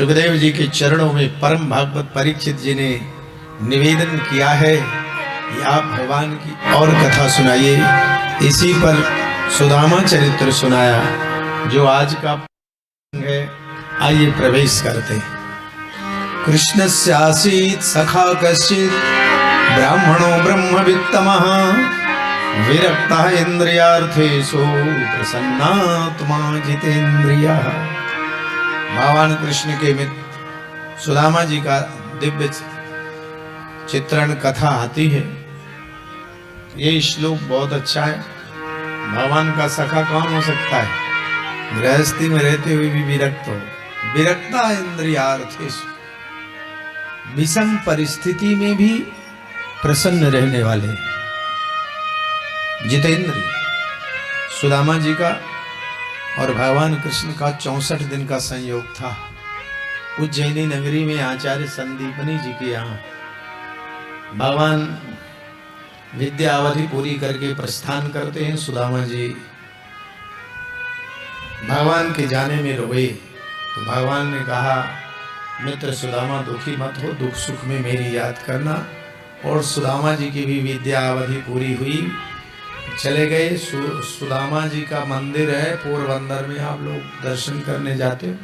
सुखदेव जी के चरणों में परम भागवत परीक्षित जी ने निवेदन किया है कि आप भगवान की और कथा सुनाइए। इसी पर सुदामा चरित्र सुनाया जो आज का है। आइए प्रवेश करते हैं। कृष्णस्य आसीत् सखा कश्चित् ब्राह्मणो ब्रह्मवित्तमः विरक्तः इन्द्रियार्थेषु प्रसन्नात्मा जितेन्द्रियः। भगवान कृष्ण के मित्र सुदामा जी का दिव्य चित्रण कथा आती है। ये श्लोक बहुत अच्छा है। भगवान का सखा कौन हो सकता है? गृहस्थी में रहते हुए भी विरक्त हो। विरक्ता इंद्रियार्थेषु, विषम परिस्थिति में भी प्रसन्न रहने वाले जितेंद्रिय। सुदामा जी का और भगवान कृष्ण का 64 दिन का संयोग था। उज्जैनी नगरी में आचार्य संदीपनी जी के यहाँ भगवान विद्या अवधि पूरी करके प्रस्थान करते हैं। सुदामा जी भगवान के जाने में रोए तो भगवान ने कहा, मित्र सुदामा दुखी मत हो, दुख सुख में मेरी याद करना। और सुदामा जी की भी विद्या अवधि पूरी हुई, चले गए। सुदामा जी का मंदिर है पोरबंदर में, आप लोग दर्शन करने जाते हो,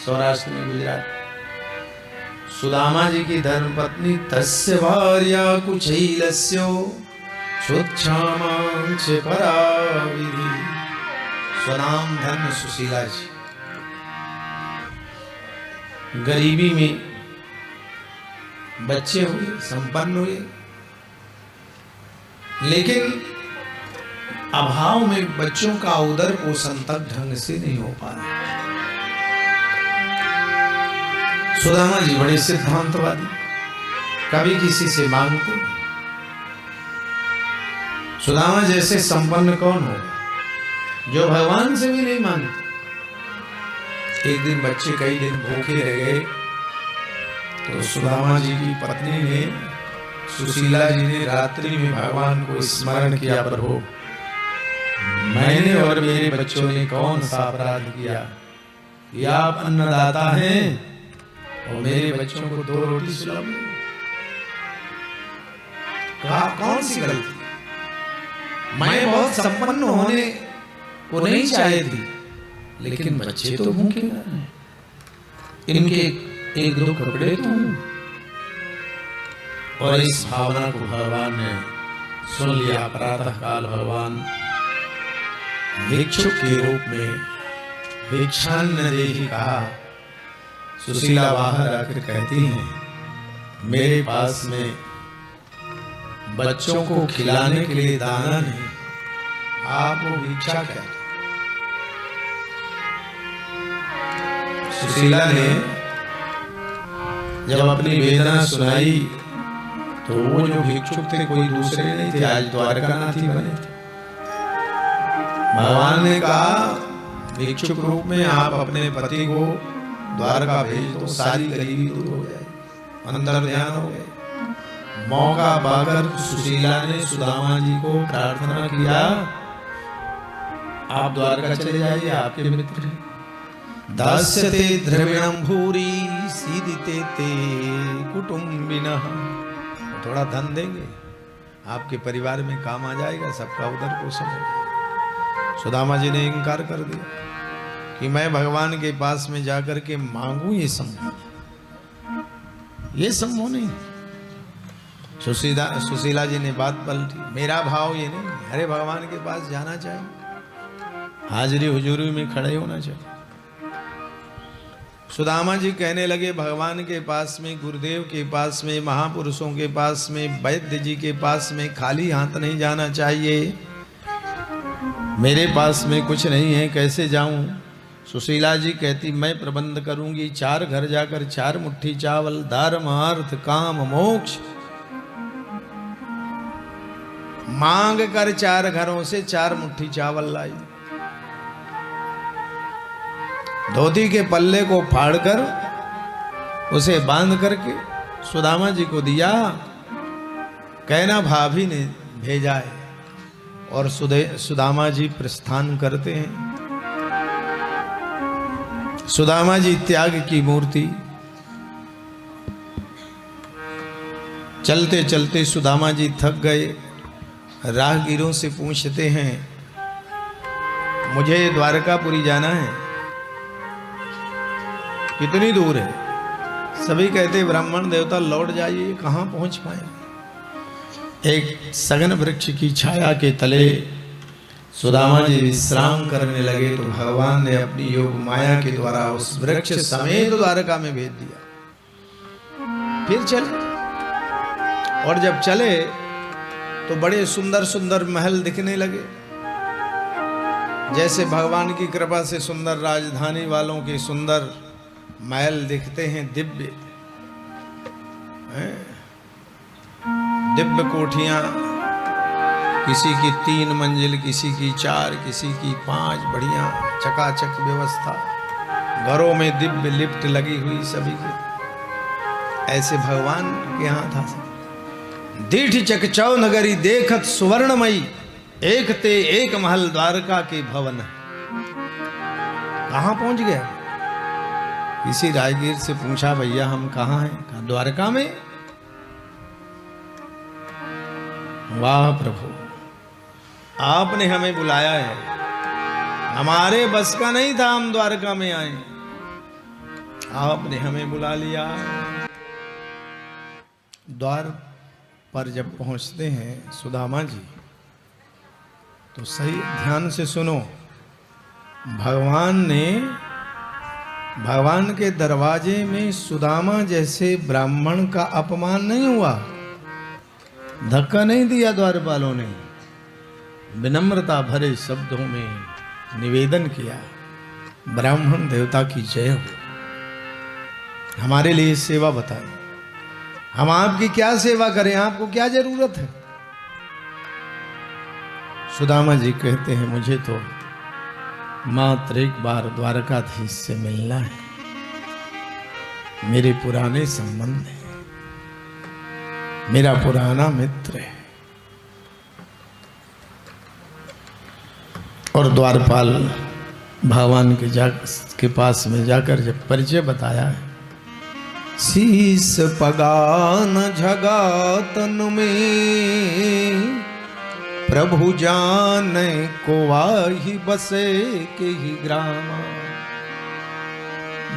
सौराष्ट्र में, गुजरात। सुदामा जी की धर्मपत्नी तस्य भार्या कुचैलस्यो क्षुच्छामांच पराविधि। स्वनाम धन सुशीला जी गरीबी में बच्चे हुए, संपन्न हुए, लेकिन अभाव में बच्चों का उदर पोषण तक ढंग से नहीं हो पा रहा। सुदामा जी बड़े सिद्धांतवादी, कभी किसी से मांगते। सुदामा जैसे संपन्न कौन हो जो भगवान से भी नहीं मांगते। एक दिन बच्चे कई दिन भूखे रह गए तो सुदामा जी की पत्नी ने, सुशीला जी ने रात्रि में भगवान को स्मरण किया, प्रभु मैंने और मेरे बच्चों ने कौन सा अपराध किया? या आप अन्नदाता हैं और मेरे बच्चों को 2 रोटी सुलभ। कहा कौन सी गलती? मैं बहुत संपन्न होने को नहीं चाहे थी, लेकिन बच्चे तो भूखे हैं, इनके 1-2 कपड़े तो हूं। और इस भावना को भगवान ने सुन लिया। प्रातः काल भगवान भिक्षुक के रूप में भिक्षान्न देहि कहा। सुशीला बाहर आकर कहती हैं, मेरे पास में बच्चों को खिलाने के लिए दाना नहीं, आप वो भिक्षा कहते। सुशीला ने जब अपनी वेदना सुनाई तो वो जो भिक्षुक थे कोई दूसरे नहीं थे, आज द्वारकानाथी बने थे। भगवान ने कहा, भिक्षुक रूप में आप अपने पति को द्वारका भेज दो, सारी गरीबी दूर हो जाए। अंदर ध्यान हो गए। मौका पाकर सुशीला ने सुदामा जी को प्रार्थना किया, आप द्वारका चले जाइए, आपके मित्र हैं। दास्यते द्रविणं भूरि सीदिते ते कुटुंबिनः। थोड़ा धन देंगे, आपके परिवार में काम आ जाएगा, सबका उदर पोषण होगा। सुदामा जी ने इनकार कर दिया कि मैं भगवान के पास में जाकर के मांगू, ये संभव नहीं। सुशीला जी ने बात पलटी, मेरा भाव ये नहीं, अरे भगवान के पास जाना चाहिए, हाजिरी हुजूरी में खड़े होना चाहिए। सुदामा जी कहने लगे, भगवान के पास में, गुरुदेव के पास में, महापुरुषों के पास में, वैद्य जी के पास में खाली हाथ नहीं जाना चाहिए। मेरे पास में कुछ नहीं है, कैसे जाऊं? सुशीला जी कहती, मैं प्रबंध करूंगी। 4 घर जाकर 4 मुट्ठी चावल, धर्म अर्थ काम मोक्ष मांग कर 4 घरों से 4 मुट्ठी चावल लाई। धोती के पल्ले को फाड़कर उसे बांध करके सुदामा जी को दिया। कहना भाभी ने भेजा है। और सुदामा जी प्रस्थान करते हैं। सुदामा जी त्याग की मूर्ति। चलते चलते सुदामा जी थक गए। राहगीरों से पूछते हैं, मुझे द्वारकापुरी जाना है, कितनी दूर है? सभी कहते ब्राह्मण देवता लौट जाइए, कहाँ पहुंच पाए। एक सघन वृक्ष की छाया के तले सुदामा जी विश्राम करने लगे तो भगवान ने अपनी योग माया के द्वारा उस वृक्ष समेत द्वारका में भेज दिया। फिर चले, और जब चले तो बड़े सुंदर सुंदर महल दिखने लगे। जैसे भगवान की कृपा से सुंदर राजधानी वालों के सुंदर महल दिखते हैं, दिव्य दिव्य कोठियां, किसी की 3 मंजिल, किसी की 4, किसी की 5, बढ़िया चकाचक व्यवस्था। घरों में दिव्य लिफ्ट लगी हुई सभी की। ऐसे भगवान के यहाँ था। दीठ चकचौ नगरी देखत सुवर्णमयी, एक ते एक महल द्वारका के भवन। कहाँ पहुंच गया? किसी राजगीर से पूछा, भैया हम कहाँ हैं? कहा द्वारका में। वाह प्रभु, आपने हमें बुलाया है, हमारे बस का नहीं था हम द्वारका में आए, आपने हमें बुला लिया। द्वार पर जब पहुंचते हैं सुदामा जी, तो सही ध्यान से सुनो। भगवान के दरवाजे में सुदामा जैसे ब्राह्मण का अपमान नहीं हुआ, धक्का नहीं दिया द्वारपालों ने। विनम्रता भरे शब्दों में निवेदन किया, ब्राह्मण देवता की जय हो, हमारे लिए सेवा बताएं, हम आपकी क्या सेवा करें, आपको क्या जरूरत है? सुदामा जी कहते हैं, मुझे तो मात्र एक बार द्वारकाधीश से मिलना है, मेरे पुराने संबंध है, मेरा पुराना मित्र है। और द्वारपाल भगवान के पास में जाकर जब परिचय बताया है, शीस पगान झगा तन में, प्रभु जाने को वाही बसे के ही ग्राम।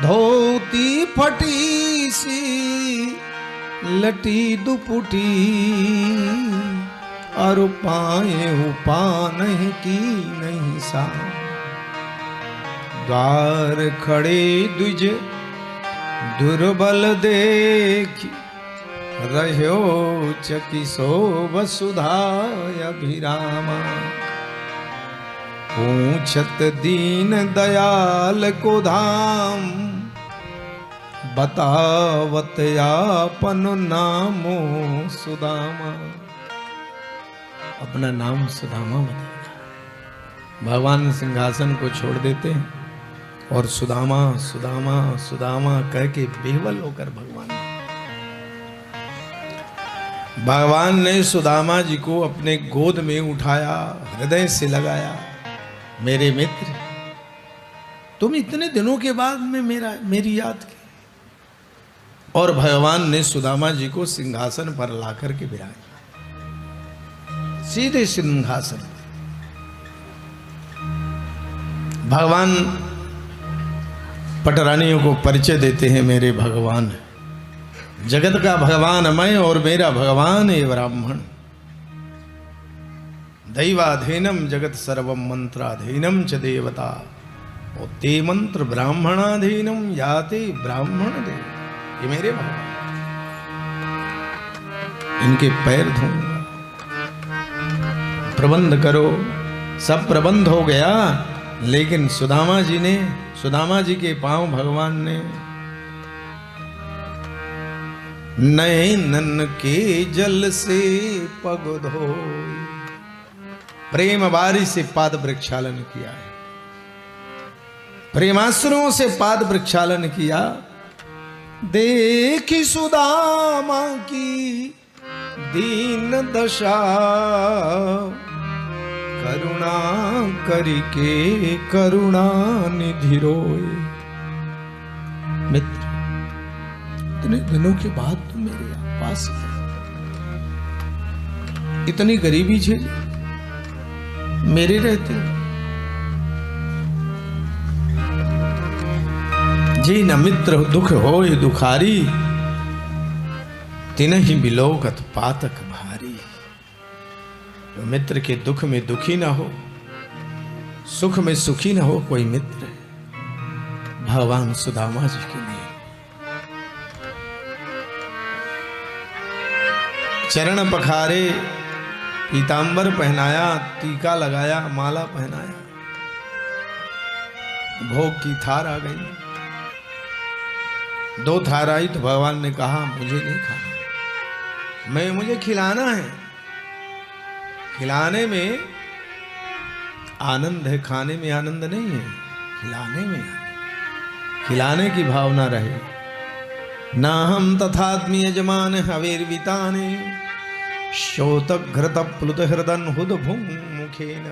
धोती फटी सी लटी दुपुटी, और पाए उपा नहीं की नहीं सा। द्वार खड़े द्विज दुर्बल देखी, रह्यो चकिसो वसुधाय अभिरामा। पूछत दीन दयाल को धाम, बतावत आपन नामो सुदामा। अपना नाम सुदामा बताया। भगवान सिंहासन को छोड़ देते हैं और सुदामा सुदामा सुदामा कह के बेवल होकर भगवान ने सुदामा जी को अपने गोद में उठाया, हृदय से लगाया। मेरे मित्र, तुम इतने दिनों के बाद में मेरी याद की। और भगवान ने सुदामा जी को सिंहासन पर लाकर के बिराजा, सीधे सिंहासन। भगवान पटरानियों को परिचय देते हैं, मेरे भगवान, जगत का भगवान मैं और मेरा भगवान है ब्राह्मण। दैवाधीनम जगत सर्वम मंत्राधीनम च देवता, और ते मंत्र ब्राह्मणाधीनम याते ब्राह्मण देव। ये मेरे भगवान, इनके पैर धोऊंगा। प्रबंध करो, सब प्रबंध हो गया, लेकिन सुदामा जी के पांव भगवान ने नैनन के जल से पग धोए। प्रेम बारी से पाद वृक्षालन किया है, प्रेमास्त्रों से पाद वृक्षालन किया। देखी सुदामा की दीन दशा, करुणा करिके करुणा निधि रोए। मित्र, इतने दिनों के बाद तुम मेरे पास आए, इतनी गरीबी झेली मेरे रहते हो। जे न मित्र दुख होय दुखारी, तिनहि बिलोकत पातक भारी। तो मित्र के दुख में दुखी ना हो, सुख में सुखी ना हो कोई मित्र, भगवान सुदामा जी के लिए। चरण पखारे, पीतांबर पहनाया, टीका लगाया, माला पहनाया, भोग की थार आ गई। 2 थार आई तो भगवान ने कहा मुझे नहीं खाना, मुझे खिलाना है। खिलाने में आनंद है, खाने में आनंद नहीं है, खिलाने में आनंद। खिलाने की भावना रहे। ना हम तथात्मी यजमान हवेर्विताने, शोतक घृत प्लुत हृदन हुद भुंग मुखेन।